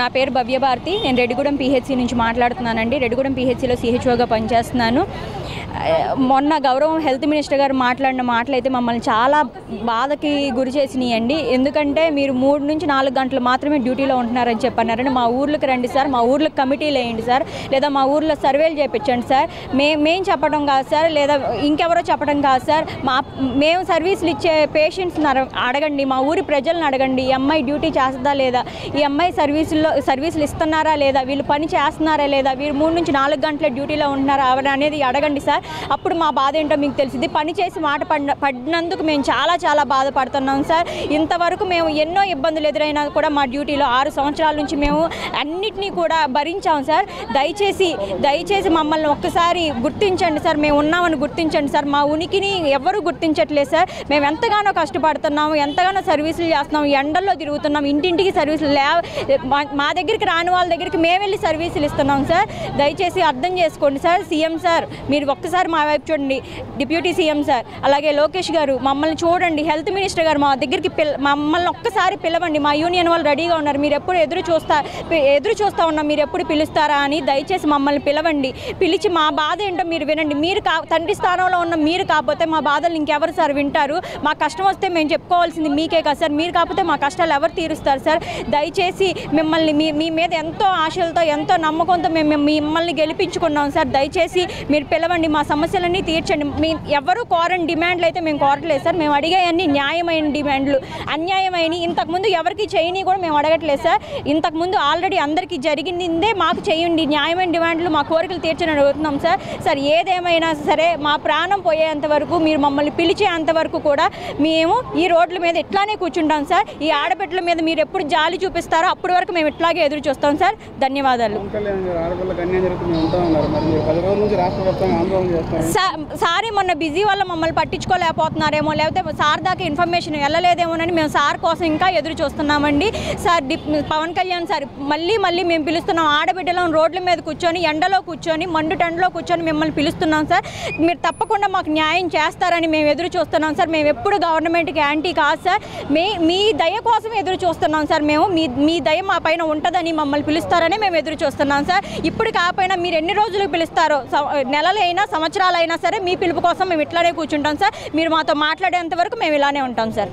నా పేరు భవ్యభారతి. నేను రెడ్డిగూడెం పిహెచ్సి నుంచి మాట్లాడుతున్నానండి. రెడ్డిగూడెం పిహెచ్సిలో సిహెచ్ఓగా పనిచేస్తున్నాను. మొన్న గౌరవం హెల్త్ మినిస్టర్ గారు మాట్లాడిన మాటలు అయితే మమ్మల్ని చాలా బాధకి గురి చేసినాయండి. ఎందుకంటే మీరు 3 నుంచి 4 గంటలు మాత్రమే డ్యూటీలో ఉంటున్నారని చెప్పన్నారండి. మా ఊర్లకు రండి సార్, మా ఊర్లకు కమిటీలు వేయండి సార్, లేదా మా ఊర్లో సర్వేలు చేయించండి సార్. మేము చెప్పడం కాదు సార్, లేదా ఇంకెవరో చెప్పడం కాదు సార్. మేము సర్వీసులు ఇచ్చే పేషెంట్స్ని అడగండి, మా ఊరి ప్రజలను అడగండి. ఈ అమ్మాయి డ్యూటీ చేస్తుందా లేదా, ఈ అమ్మాయి సర్వీసులు ఇస్తున్నారా లేదా, వీళ్ళు పని చేస్తున్నారా లేదా, వీరు 3 నుంచి 4 గంటల డ్యూటీలో ఉంటున్నారా అనేది అడగండి సార్. అప్పుడు మా బాధ ఏంటో మీకు తెలిసింది. పని చేసి మాట పడినందుకు మేము చాలా బాధపడుతున్నాం సార్. ఇంతవరకు మేము ఎన్నో ఇబ్బందులు ఎదురైనా కూడా మా డ్యూటీలో 6 సంవత్సరాల నుంచి మేము అన్నిటినీ కూడా భరించాం సార్. దయచేసి మమ్మల్ని ఒక్కసారి గుర్తించండి సార్, మేము ఉన్నామని గుర్తించండి సార్. మా ఉనికిని ఎవరు గుర్తించట్లేదు సార్. మేము ఎంతగానో కష్టపడుతున్నాము, ఎంతగానో సర్వీసులు చేస్తున్నాము, ఎండల్లో తిరుగుతున్నాం, ఇంటింటికి సర్వీసులు మా దగ్గరికి రాని వాళ్ళ దగ్గరికి మేము వెళ్ళి సర్వీసులు ఇస్తున్నాం సార్. దయచేసి అర్థం చేసుకోండి సార్. సీఎం సార్ మీరు ఒక్కసారి మా వైపు చూడండి, డిప్యూటీ సీఎం సార్, అలాగే లోకేష్ గారు మమ్మల్ని చూడండి, హెల్త్ మినిస్టర్ గారు మా దగ్గరికి మమ్మల్ని ఒక్కసారి పిలవండి. మా యూనియన్ వాళ్ళు రెడీగా ఉన్నారు, మీరు ఎప్పుడు ఎదురు చూస్తూ ఉన్నాం, మీరు ఎప్పుడు పిలుస్తారా అని. దయచేసి మమ్మల్ని పిలవండి, పిలిచి మా బాధ ఏంటో మీరు వినండి. మీరు తండ్రి స్థానంలో ఉన్న మీరు కాకపోతే మా బాధలు ఇంకెవరు సార్ వింటారు? మా కష్టం వస్తే మేము చెప్పుకోవాల్సింది మీకే కదా సార్. మీరు కాకపోతే మా కష్టాలు ఎవరు తీరుస్తారు సార్? దయచేసి మిమ్మల్ని మీ మీద ఎంతో ఆశలతో ఎంతో నమ్మకంతో మేము మిమ్మల్ని గెలిపించుకున్నాం సార్. దయచేసి మీరు పిలవండి, మా సమస్యలన్నీ తీర్చండి. ఎవరు కోరని డిమాండ్లు అయితే మేము కోరట్లేదు సార్. మేము అడిగాయన్నీ న్యాయమైన డిమాండ్లు, అన్యాయమైన ఇంతకుముందు ఎవరికి చేయని కూడా మేము అడగట్లేదు సార్. ఇంతకుముందు ఆల్రెడీ అందరికీ జరిగిందే మాకు చేయండి, న్యాయమైన డిమాండ్లు, మా కోరికలు తీర్చని అడుగుతున్నాం సార్. సార్ ఏదేమైనా సరే మా ప్రాణం పోయేంత వరకు, మీరు మమ్మల్ని పిలిచేంత వరకు కూడా మేము ఈ రోడ్ల మీద ఇట్లానే కూర్చుంటాం సార్. ఈ ఆడబిడ్డల మీద మీరు ఎప్పుడు జాలి చూపిస్తారో అప్పటి వరకు మేము ఇట్లాగే ఎదురు చూస్తాం సార్. ధన్యవాదాలు. సారీ మొన్న బిజీ వల్ల మమ్మల్ని పట్టించుకోలేకపోతున్నారేమో, లేకపోతే సార్ దాకా ఇన్ఫర్మేషన్ వెళ్ళలేదేమోనని మేము సార్ కోసం ఇంకా ఎదురు చూస్తున్నామండి సార్. పవన్ కళ్యాణ్ సార్ మళ్ళీ మేము పిలుస్తున్నాం. ఆడబిడ్డలను రోడ్ల మీద కూర్చొని, ఎండలో కూర్చొని, టెండలో కూర్చొని మిమ్మల్ని పిలుస్తున్నాం సార్. మీరు తప్పకుండా మాకు న్యాయం చేస్తారని మేము ఎదురు చూస్తున్నాం సార్. మేము ఎప్పుడు గవర్నమెంట్కి యాంటీ కాదు సార్. మీ దయ కోసం ఎదురు చూస్తున్నాం సార్. మేము మీ దయ మా పైన ఉంటుందని మమ్మల్ని పిలుస్తారని మేము ఎదురు చూస్తున్నాం సార్. ఇప్పుడు కాకపోయినా మీరు ఎన్ని రోజులు పిలుస్తారో, నెలలైనా సంవత్సరాలైనా సరే మీ పిలుపు కోసం మేము ఇట్లానే కూర్చుంటాం సార్. మీరు మాతో మాట్లాడేంత వరకు మేము ఇలానే ఉంటాం సార్.